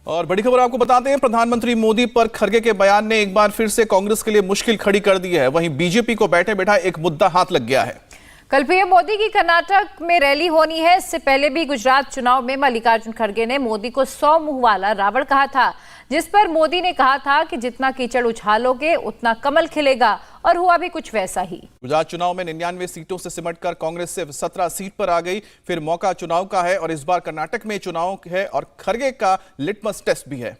और बड़ी खबर आपको बताते हैं, प्रधानमंत्री मोदी पर खरगे के बयान ने एक बार फिर से कांग्रेस के लिए मुश्किल खड़ी कर दी है। वहीं बीजेपी को बैठे बैठा एक मुद्दा हाथ लग गया है। कल पीएम मोदी की कर्नाटक में रैली होनी है। इससे पहले भी गुजरात चुनाव में मल्लिकार्जुन खड़गे ने मोदी को 100 मुंह वाला रावण कहा था, जिस पर मोदी ने कहा था कि जितना कीचड़ उछालोगे उतना कमल खिलेगा, और हुआ भी कुछ वैसा ही। गुजरात चुनाव में 99 सीटों से सिमटकर कांग्रेस सिर्फ 17 सीट पर आ गई। फिर मौका चुनाव का है और इस बार कर्नाटक में चुनाव है और खड़गे का लिटमस टेस्ट भी है,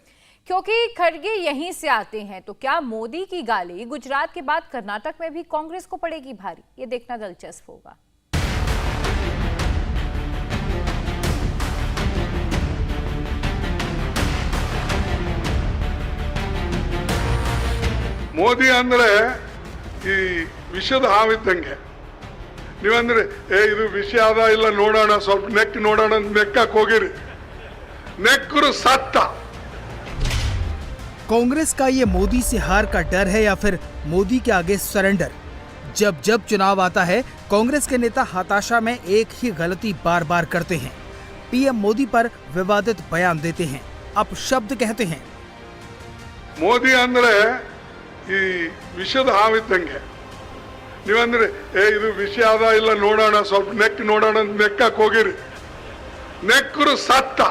क्योंकि खड़गे यहीं से आते हैं। तो क्या मोदी की गाली गुजरात के बाद कर्नाटक में भी कांग्रेस को पड़ेगी भारी? ये देखना दिलचस्प होगा। ಮೋದಿ ಅಂದ್ರೆ ಈ ವಿಷದ ಹಾವಿದ್ದಂಗೆ. ನೀವಂದ್ರೆ ಇದು ವಿಷ ಅದ ಇಲ್ಲ ನೋಡೋಣ, ಸ್ವಲ್ಪ ನೆಕ್ ನೋಡೋಣ ಅಂತ ನೆಕ್ಕಕ್ಕೆ ಹೋಗಿರಿ, ನೆಕ್ಕರು ಸತ್ತ। कांग्रेस का ये मोदी से हार का डर है या फिर मोदी के आगे सरेंडर? जब जब चुनाव आता है कांग्रेस के नेता हताशा में एक ही गलती बार बार करते हैं। पीएम मोदी पर विवादित बयान देते हैं, अपशब्द कहते हैं। ಮೋದಿ ಅಂದ್ರೆ ಈ ವಿಷದ ಹಾವಿದ್ದಂಗೆ. ನೀವಂದ್ರೆ ಇದು ವಿಷ ಅದ ಇಲ್ಲ ನೋಡೋಣ, ಸ್ವಲ್ಪ ನೆಕ್ ನೋಡೋಣ ಅಂತ ನೆಕ್ಕಕ್ಕೆ ಹೋಗಿರಿ, ನೆಕ್ಕರು ಸತ್ತ।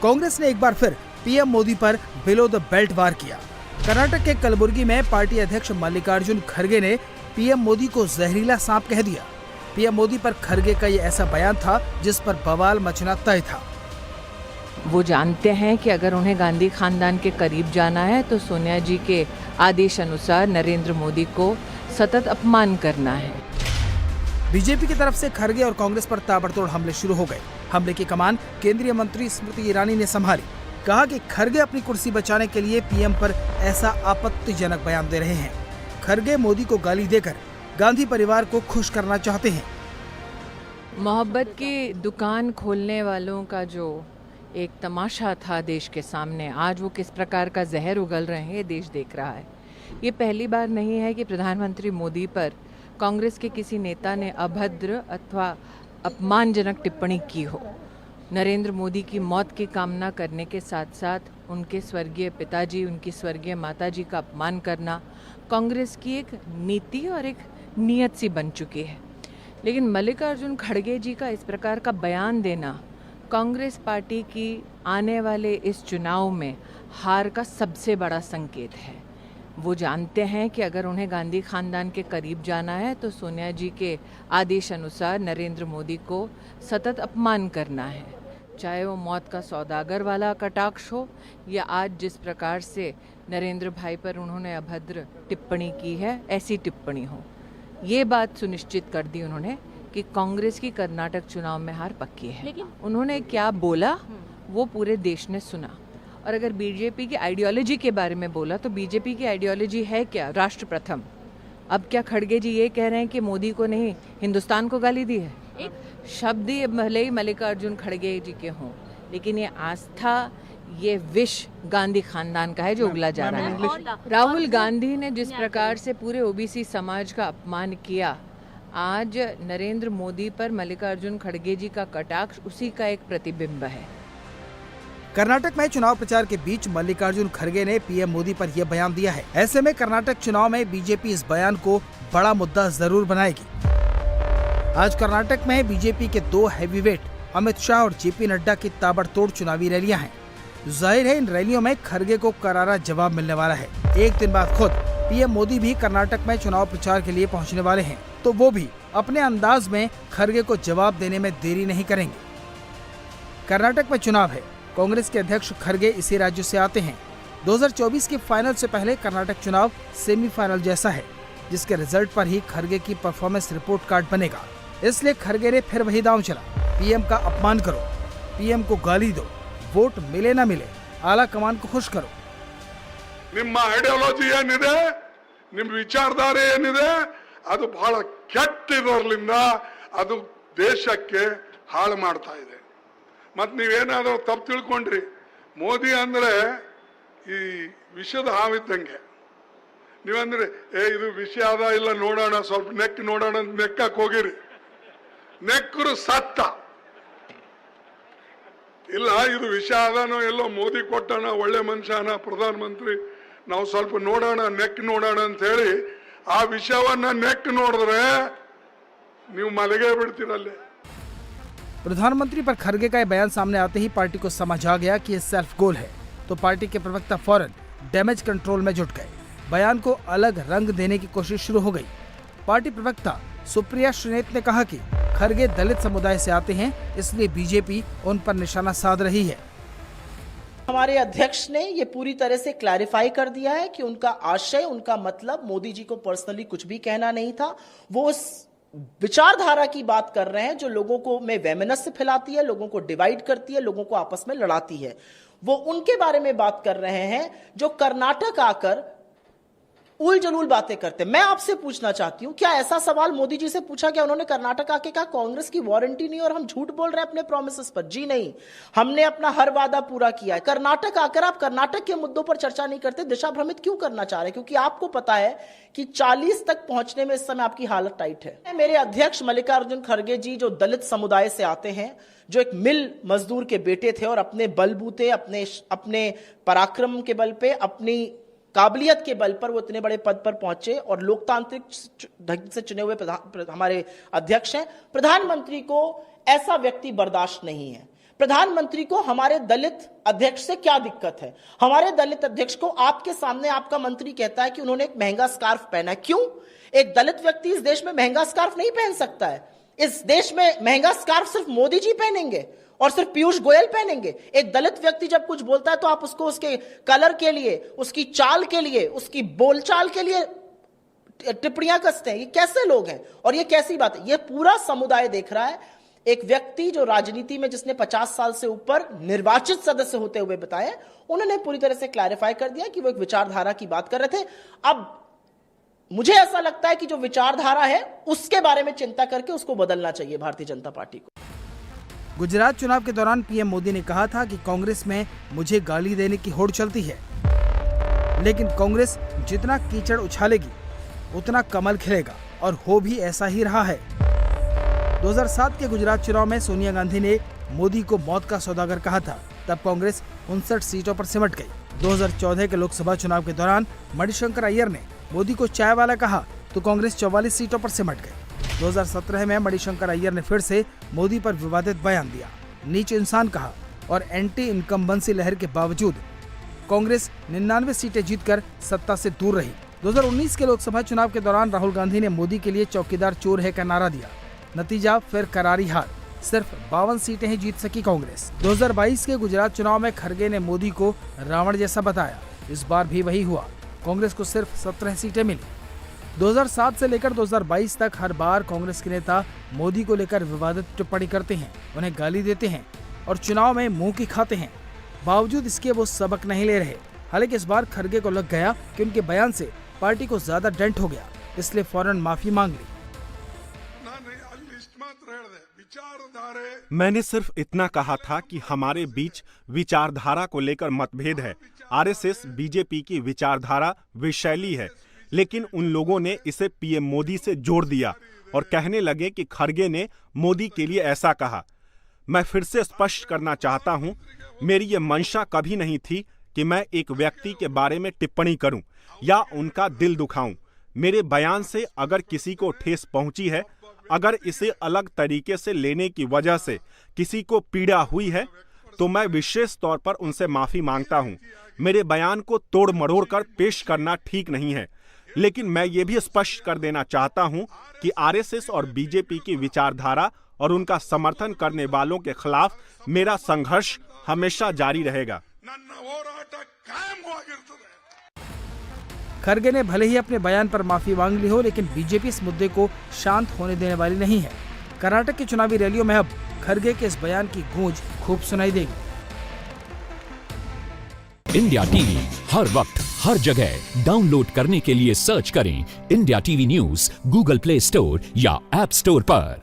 कांग्रेस ने एक बार फिर पीएम मोदी पर बिलो द बेल्ट वार किया। कर्नाटक के कलबुर्गी में पार्टी अध्यक्ष मल्लिकार्जुन खड़गे ने पीएम मोदी को जहरीला सांप कह दिया। पीएम मोदी पर खड़गे का ये ऐसा बयान था जिस पर बवाल मचना तय था। वो जानते हैं कि अगर उन्हें गांधी खानदान के करीब जाना है तो सोनिया जी के आदेश अनुसार नरेंद्र मोदी को सतत अपमान करना है। बीजेपी की तरफ से खड़गे और कांग्रेस पर ताबड़तोड़ हमले शुरू हो गए। हमले की कमान केंद्रीय मंत्री स्मृति ईरानी ने संभाली। कहा कि खड़गे अपनी कुर्सी बचाने के लिए पीएम पर ऐसा आपत्तिजनक बयान दे रहे हैं। खड़गे मोदी को गाली देकर गांधी परिवार को खुश करना चाहते हैं। मोहब्बत की दुकान खोलने वालों का जो एक तमाशा था देश के सामने, आज वो किस प्रकार का जहर उगल रहे हैं ये देश देख रहा है। ये पहली बार नहीं है कि प्रधानमंत्री मोदी पर कांग्रेस के किसी नेता ने अभद्र अथवा अपमानजनक टिप्पणी की हो। नरेंद्र मोदी की मौत की कामना करने के साथ साथ उनके स्वर्गीय पिताजी, उनकी स्वर्गीय माताजी का अपमान करना कांग्रेस की एक नीति और एक नीयत सी बन चुकी है। लेकिन मल्लिकार्जुन खड़गे जी का इस प्रकार का बयान देना कांग्रेस पार्टी की आने वाले इस चुनाव में हार का सबसे बड़ा संकेत है। वो जानते हैं कि अगर उन्हें गांधी खानदान के करीब जाना है तो सोनिया जी के आदेश अनुसार नरेंद्र मोदी को सतत अपमान करना है, चाहे वो मौत का सौदागर वाला कटाक्ष हो या आज जिस प्रकार से नरेंद्र भाई पर उन्होंने अभद्र टिप्पणी की है, ऐसी टिप्पणी हो। ये बात सुनिश्चित कर दी उन्होंने कि कांग्रेस की कर्नाटक चुनाव में हार पक्की है। लेकिन उन्होंने क्या बोला वो पूरे देश ने सुना। और अगर बीजेपी की आइडियोलॉजी के बारे में बोला तो बीजेपी की आइडियोलॉजी है क्या? राष्ट्र प्रथम। अब क्या खड़गे जी ये कह रहे हैं कि मोदी को नहीं हिंदुस्तान को गाली दी है? शब्द ये भले ही मल्लिकार्जुन खड़गे जी के हों, लेकिन ये आस्था, ये विष गांधी खानदान का है जो उगला जा रहा है। राहुल गांधी ने जिस प्रकार से पूरे ओबीसी समाज का अपमान किया, आज नरेंद्र मोदी पर मल्लिकार्जुन खड़गे जी का कटाक्ष उसी का एक प्रतिबिंब है। कर्नाटक में चुनाव प्रचार के बीच मल्लिकार्जुन खड़गे ने पीएम मोदी पर यह बयान दिया है। ऐसे में कर्नाटक चुनाव में बीजेपी इस बयान को बड़ा मुद्दा जरूर बनाएगी। आज कर्नाटक में बीजेपी के 2 हैवीवेट अमित शाह और जेपी नड्डा की ताबड़तोड़ चुनावी रैलियां हैं। जाहिर है इन रैलियों में खड़गे को करारा जवाब मिलने वाला है। एक दिन बाद खुद पीएम मोदी भी कर्नाटक में चुनाव प्रचार के लिए पहुंचने वाले हैं, तो वो भी अपने अंदाज में खड़गे को जवाब देने में देरी नहीं करेंगे। कर्नाटक में चुनाव है। कांग्रेस के अध्यक्ष खड़गे इसी राज्य से आते हैं। 2024 के फाइनल से पहले कर्नाटक चुनाव सेमीफाइनल जैसा है, जिसके रिजल्ट पर ही खड़गे की परफॉर्मेंस रिपोर्ट कार्ड बनेगा। इसलिए खड़गे ने फिर वही दांव चला, पीएम का अपमान करो, पीएम को गाली दो, वोट मिले ना मिले आला कमान को खुश करो। ನಿಮ್ಮ ಐಡಿಯಾಲಜಿ ಏನಿದೆ, ನಿಮ್ಮ ವಿಚಾರಧಾರೆ ಏನಿದೆ, ಅದು ಬಹಳ ಕೆಟ್ಟಿರೋದ್ರಿಂದ ಅದು ದೇಶಕ್ಕೆ ಹಾಳು ಮಾಡ್ತಾ ಇದೆ। ಮತ್ತು ನೀವೇನಾದರೂ ತಪ್ಪು ತಿಳ್ಕೊಂಡ್ರಿ, ಮೋದಿ ಅಂದ್ರೆ ಈ ವಿಷದ ಹಾವಿದ್ದಂಗೆ. ನೀವಂದ್ರೆ ಇದು ವಿಷ ಅದ ಇಲ್ಲ ನೋಡೋಣ, ಸ್ವಲ್ಪ ನೆಕ್ ನೋಡೋಣ ಅಂತ ನೆಕ್ಕಕ್ಕೆ ಹೋಗಿರಿ, ನೆಕ್ಕರು ಸತ್ತ। ಇಲ್ಲ ಇದು ವಿಷಯ ಅದಾನೋ ಎಲ್ಲೋ ಮೋದಿ ಕೊಟ್ಟಣ ಒಳ್ಳೆ ಮನುಷ್ಯನ ಪ್ರಧಾನಮಂತ್ರಿ ನಾವು ಸ್ವಲ್ಪ ನೋಡೋಣ ನೆಕ್ ನೋಡೋಣ ಅಂತ ಹೇಳಿ ಆ ವಿಷಯವನ್ನ ನೆಕ್ ನೋಡಿದ್ರೆ ನೀವು ಮಲಗೇ ಬಿಡ್ತೀರಲ್ಲೇ। प्रधानमंत्री पर खरगे का यह बयान सामने आते ही पार्टी को समझ आ गया कि ये सेल्फ गोल है, तो पार्टी के प्रवक्ता फौरन डैमेज कंट्रोल में जुट गए। बयान को अलग रंग देने की कोशिश शुरू हो गई। पार्टी प्रवक्ता सुप्रिया श्रीनेत ने कहा कि खरगे दलित समुदाय से आते हैं, इसलिए बीजेपी उन पर निशाना साध रही है। हमारे अध्यक्ष ने ये पूरी तरह से क्लैरिफाई कर दिया है कि उनका आशय, उनका मतलब मोदी जी को पर्सनली कुछ भी कहना नहीं था। वो उस विचारधारा की बात कर रहे हैं जो लोगों को में वैमनस्य फैलाती है, लोगों को डिवाइड करती है, लोगों को आपस में लड़ाती है। वो उनके बारे में बात कर रहे हैं जो कर्नाटक आकर उल जलूल बातें करते। मैं आपसे पूछना चाहती हूं, क्या ऐसा सवाल मोदी जी से पूछा गया? उन्होंने कर्नाटक आके कहा कांग्रेस की वारंटी नहीं और हम झूठ बोल रहे हैं अपने प्रोमिसेस पर? जी नहीं, हमने अपना हर वादा पूरा किया है। कर्नाटक आकर आप कर्नाटक के मुद्दों पर चर्चा नहीं करते, दिशा भ्रमित क्यों करना चाह रहे? क्योंकि आपको पता है कि 40 तक पहुंचने में इस समय आपकी हालत टाइट है। मेरे अध्यक्ष मल्लिकार्जुन खड़गे जी जो दलित समुदाय से आते हैं, जो एक मिल मजदूर के बेटे थे और अपने बलबूते, अपने पराक्रम के बल पे, अपनी काबिलियत के बल पर वो इतने बड़े पद पर पहुंचे और लोकतांत्रिक ढंग से चुने हुए हमारे अध्यक्ष हैं। प्रधानमंत्री को ऐसा व्यक्ति बर्दाश्त नहीं है। प्रधानमंत्री को हमारे दलित अध्यक्ष से क्या दिक्कत है? हमारे दलित अध्यक्ष को आपके सामने आपका मंत्री कहता है कि उन्होंने एक महंगा स्कार्फ पहना है। क्यों? एक दलित व्यक्ति इस देश में महंगा स्कार्फ नहीं पहन सकता है। इस देश में महंगा स्कार्फ सिर्फ मोदी जी पहनेंगे और सिर्फ पीयूष गोयल पहनेंगे। एक दलित व्यक्ति जब कुछ बोलता है तो आप उसको उसके कलर के लिए, उसकी चाल के लिए, उसकी बोलचाल के लिए टिप्पणियां कसते हैं। ये कैसे लोग हैं और ये कैसी बात है? ये पूरा समुदाय देख रहा है। एक व्यक्ति जो राजनीति में जिसने 50 साल से ऊपर निर्वाचित सदस्य होते हुए बताए, उन्होंने पूरी तरह से क्लैरिफाई कर दिया कि वो एक विचारधारा की बात कर रहे थे। अब मुझे ऐसा लगता है कि जो विचारधारा है उसके बारे में चिंता करके उसको बदलना चाहिए भारतीय जनता पार्टी को। गुजरात चुनाव के दौरान पीएम मोदी ने कहा था कि कांग्रेस में मुझे गाली देने की होड़ चलती है, लेकिन कांग्रेस जितना कीचड़ उछालेगी उतना कमल खिलेगा, और हो भी ऐसा ही रहा है। 2007 के गुजरात चुनाव में सोनिया गांधी ने मोदी को मौत का सौदागर कहा था। तब कांग्रेस 59 सीटों पर सिमट गई। 2014 के लोकसभा चुनाव के दौरान मणिशंकर अय्यर ने मोदी को चाय वाला कहा तो कांग्रेस 44 सीटों पर सिमट गई। 2017 में मणिशंकर अय्यर ने फिर से मोदी पर विवादित बयान दिया, नीच इंसान कहा, और एंटी इनकम्बेंसी लहर के बावजूद कांग्रेस 99 सीटें जीतकर सत्ता से दूर रही। 2019 के लोकसभा चुनाव के दौरान राहुल गांधी ने मोदी के लिए चौकीदार चोर है का नारा दिया। नतीजा फिर करारी हार, सिर्फ 52 सीटें ही जीत सकी कांग्रेस। 2022 के गुजरात चुनाव में खड़गे ने मोदी को रावण जैसा बताया। इस बार भी वही हुआ, कांग्रेस को सिर्फ 17 सीटें मिली। 2007 से लेकर 2022 तक हर बार कांग्रेस के नेता मोदी को लेकर विवादित टिप्पणी करते हैं, उन्हें गाली देते हैं और चुनाव में मुंह की खाते हैं। बावजूद इसके वो सबक नहीं ले रहे। हालांकि इस बार खड़गे को लग गया कि उनके बयान से पार्टी को ज्यादा डेंट हो गया, इसलिए फौरन माफी मांग ली। मैंने सिर्फ इतना कहा था कि हमारे बीच विचारधारा को लेकर मतभेद है। आरएसएस बीजेपी की विचारधारा विशैली है, लेकिन उन लोगों ने इसे पीएम मोदी से जोड़ दिया और कहने लगे कि खड़गे ने मोदी के लिए ऐसा कहा। मैं फिर से स्पष्ट करना चाहता हूं, मेरी ये मंशा कभी नहीं थी कि मैं एक व्यक्ति के बारे में टिप्पणी करूं या उनका दिल दुखाऊं। मेरे बयान से अगर किसी को ठेस पहुंची है, अगर इसे अलग तरीके से लेने की वजह से किसी को पीड़ा हुई है, तो मैं विशेष तौर पर उनसे माफी मांगता हूं। मेरे बयान को तोड़ मरोड़ कर पेश करना ठीक नहीं है, लेकिन मैं ये भी स्पष्ट कर देना चाहता हूं कि आरएसएस और बीजेपी की विचारधारा और उनका समर्थन करने वालों के खिलाफ मेरा संघर्ष हमेशा जारी रहेगा। खड़गे ने भले ही अपने बयान पर माफी मांग ली हो, लेकिन बीजेपी इस मुद्दे को शांत होने देने वाली नहीं है। कर्नाटक की चुनावी रैलियों में अब खड़गे के इस बयान की गूंज खूब सुनाई देगी। इंडिया टीवी हर वक्त हर जगह डाउनलोड करने के लिए सर्च करें India TV news Google play store या ऐप स्टोर पर।